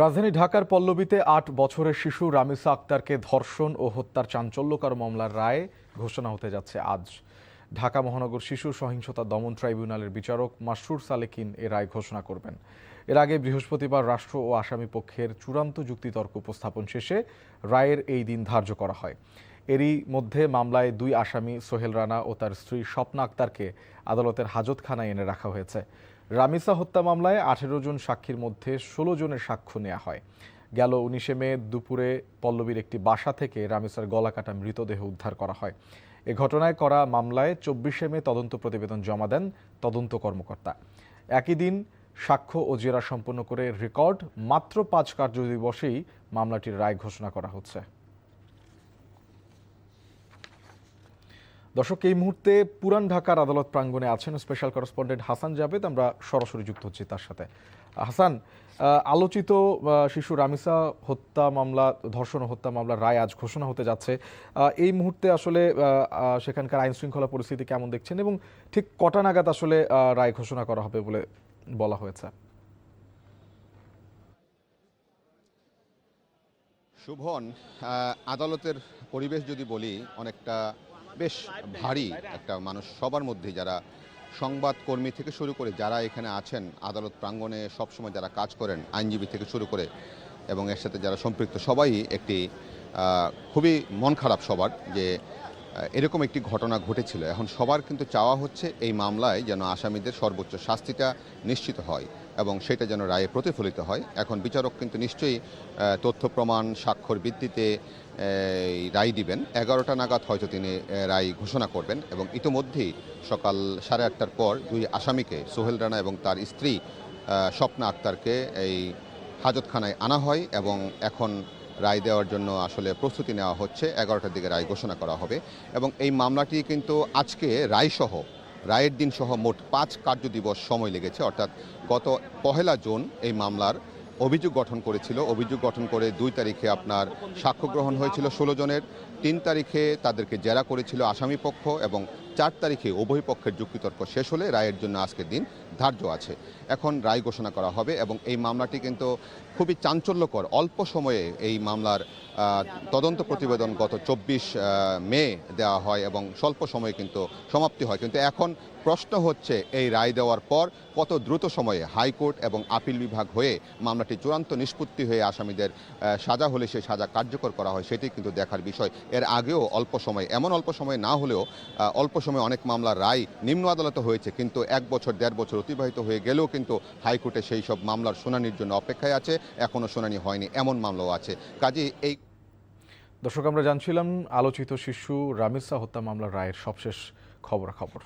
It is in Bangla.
রাজধানী ঢাকার পল্লবীতে ৮ বছরের শিশু রামিসা আক্তারকে ধর্ষণ ও হত্যার চাঞ্চল্যকর মামলার রায় ঘোষণা হতে যাচ্ছে আজ। ঢাকা মহানগর শিশু সহিংসতা দমন ট্রাইব্যুনালের বিচারক মাসরুর সালেকিন এ রায় ঘোষণা করবেন। এর আগে বৃহস্পতিবার রাষ্ট্র ও আসামি পক্ষের চূড়ান্ত যুক্তিতর্ক উপস্থাপন শেষে রায়ের এই দিন ধার্য করা হয়। এরই মধ্যে মামলায় ২ আসামি সোহেল রানা ও তার স্ত্রী স্বপ্না আক্তারকে আদালতের হাজতখানায় এনে রাখা হয়েছে। রামিসা হত্যা মামলায় ১৮ জন সাক্ষীর মধ্যে ১৬ জনের সাক্ষ্য নেওয়া হয়। গেল ১৯ মে দুপুরে পল্লবীর একটি বাসা থেকে রামিসার গলাকাটা মৃতদেহ উদ্ধার করা হয়। এ ঘটনায় করা মামলায় ২৪ মে তদন্ত প্রতিবেদন জমা দেন তদন্ত কর্মকর্তা। একই দিন সাক্ষ্য ও জেরা সম্পন্ন করে রেকর্ড মাত্র ৫ কার্যদিবসেই মামলাটির রায় ঘোষণা করা হচ্ছে। দর্শক, এই মুহূর্তে পুরান ঢাকার আদালত প্রাঙ্গণে আছেন স্পেশাল করেসপন্ডেন্ট হাসান জাবেদ। আমরা সরাসরি যুক্ত হচ্ছি তার সাথে। হাসান, আলোচিত শিশু রামিসা হত্যা মামলা, ধর্ষণ ও হত্যা মামলার রায় আজ ঘোষণা হতে যাচ্ছে। এই মুহূর্তে আসলে সেখানকার আইন শৃঙ্খলা পরিস্থিতি কেমন দেখছেন এবং ঠিক কটা নাগাদ আসলে রায় ঘোষণা করা হবে বলে বলা হয়েছে? শুভন, আদালতের পরিবেশ যদি বলি, অনেকটা বেশ ভারী একটা মানুষ সবার মধ্যে, যারা সংবাদকর্মী থেকে শুরু করে যারা এখানে আছেন আদালত প্রাঙ্গণে সবসময় যারা কাজ করেন, আইনজীবী থেকে শুরু করে এবং এর সাথে যারা সম্পৃক্ত, সবাই একটি খুবই মন খারাপ সবার যে এরকম একটি ঘটনা ঘটেছিল। এখন সবার কিন্তু চাওয়া হচ্ছে এই মামলায় যেন আসামিদের সর্বোচ্চ শাস্তিটা নিশ্চিত হয় এবং সেটা যেন রায়ে প্রতিফলিত হয়। এখন বিচারক কিন্তু নিশ্চয়ই তথ্য প্রমাণ স্বাক্ষর ভিত্তিতে রায় দিবেন। ১১টা নাগাদ হয়তো তিনি রায় ঘোষণা করবেন এবং ইতোমধ্যেই সকাল 8:30টার পর ২ আসামিকে, সোহেল রানা এবং তার স্ত্রী স্বপ্না আক্তারকে এই হাজতখানায় আনা হয় এবং এখন রায় দেওয়ার জন্য আসলে প্রস্তুতি নেওয়া হচ্ছে। 11টার দিকে রায় ঘোষণা করা হবে এবং এই মামলাটি কিন্তু আজকে রায়ের দিন সহ মোট ৫ কার্যদিবস সময় লেগেছে। অর্থাৎ গত ১ জুন এই মামলার অভিযোগ গঠন করেছিল। অভিযোগ গঠন করে ২ তারিখে আপনার সাক্ষ্য গ্রহণ হয়েছিল ১৬ জনের। ৩ তারিখে তাদেরকে জেরা করেছিল আসামি পক্ষ এবং ৪ তারিখে উভয় পক্ষের যুক্তিতর্ক শেষ হলে রায়ের জন্য আজকের দিন ধার্য আছে। এখন রায় ঘোষণা করা হবে এবং এই মামলাটি কিন্তু খুবই চাঞ্চল্যকর। অল্প সময়ে এই মামলার তদন্ত প্রতিবেদন গত ২৪ মে দেওয়া হয় এবং স্বল্প সময়ে কিন্তু সমাপ্তি হয়। কিন্তু এখন প্রশ্ন হচ্ছে এই রায় দেওয়ার পর কত দ্রুত সময়ে হাইকোর্ট এবং আপিল বিভাগ হয়ে মামলাটি চূড়ান্ত নিষ্পত্তি হয়ে আসামিদের সাজা হলে সেই সাজা কার্যকর করা হয়, সেটি কিন্তু দেখার বিষয়। এর আগেও অল্প সময়, এমন অল্প সময় না হলেও অল্প সময় অনেক মামলার রায় নিম্ন আদালতে হয়েছে, কিন্তু ১ বছর ১.৫ বছর অতিবাহিত হয়ে গেলেও কিন্তু হাইকোর্টে সেই সব মামলার শুনানির জন্য অপেক্ষায় আছে। এখনও শুনানি হয়নি, এমন মামলাও আছে। কাজেই এই দর্শক, আমরা জানছিলাম আলোচিত শিশু রামিসা হত্যা মামলার রায়ের সবশেষ খবরাখবর।